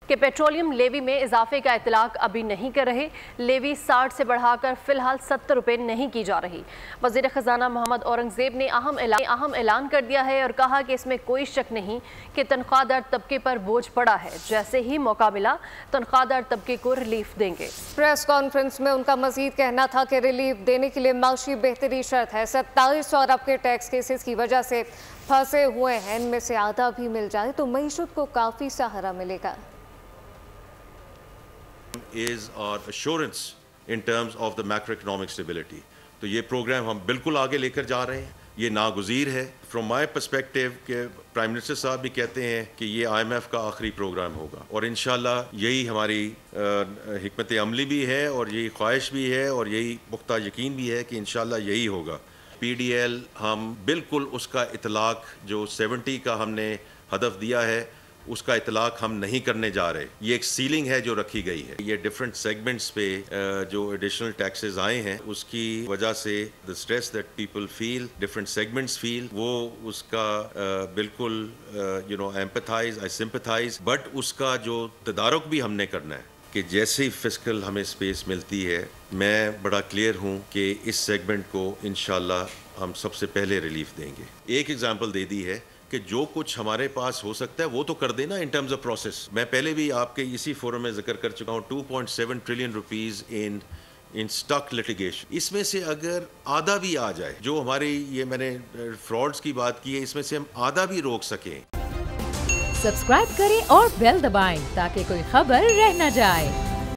کہ petroleum levy میں اضافے کا اطلاق ابھی نہیں کر رہے. لیوی 60 سے بڑھا کر فی الحال 70 روپے نہیں کی جا رہی. وزیر خزانہ محمد اورنگزیب نے اہم اعلان کر دیا ہے اور کہا کہ اس میں کوئی شک نہیں کہ تنخواہ دار طبقے پر بوجھ پڑا ہے. جیسے ہی موقع ملا تنخواہ دار طبقے کو ریلیف دیں گے. پریس کانفرنس میں ان کا مزید کہنا تھا کہ ریلیف دینے کے لیے معاشی بہتری شرط ہے. 27 ارب کے ٹیکس کیسز کی وجہ سے پھنسے ہوئے ہیں، ان میں سے آدھا بھی مل جائے تو معیشت کو کافی سہارا ملے گا. is our assurance in terms of the macroeconomic stability. تو یہ پروگرام ہم بالکل آگے لے کر جا رہے ہیں. یہ ناگزیر ہے. From my perspective کہ پرائم منسٹر صاحب بھی کہتے ہیں کہ یہ IMF کا آخری پروگرام ہوگا اور انشاءاللہ یہی ہماری حکمت عملی بھی ہے اور یہی خواہش بھی ہے اور یہی پختہ یقین بھی ہے کہ انشاءاللہ یہی ہوگا. PDL ہم بالکل اس کا اطلاق جو 70 کا ہم نے ہدف دیا ہے اس کا اطلاق ہم نہیں کرنے جا رہے. یہ ایک سیلنگ ہے جو رکھی گئی ہے. یہ ڈیفرنٹ سیگمنٹس پہ جو ایڈیشنل ٹیکسز آئے ہیں اس کی وجہ سے the stress that people feel, different segments feel, وہ اس کا بالکل empathize, I sympathize, بٹ اس کا جو تدارک بھی ہم نے کرنا ہے کہ جیسے ہی فسکل ہمیں اسپیس ملتی ہے. میں بڑا کلیئر ہوں کہ اس سیگمنٹ کو انشاءاللہ ہم سب سے پہلے ریلیف دیں گے. ایک ایگزامپل دے دی ہے کہ جو کچھ ہمارے پاس ہو سکتا ہے وہ تو کر دینا ان ٹرمز آف پروسیس. میں پہلے بھی آپ کے اسی فورم میں ذکر کر چکا ہوں 2.7 trillion rupees in stock litigation. اس میں سے اگر آدھا بھی آ جائے جو ہماری یہ میں نے فراڈز کی بات کی ہے اس میں سے ہم آدھا بھی روک سکیں. سبسکرائب کریں اور بیل دبائیں تاکہ کوئی خبر رہ نہ جائے.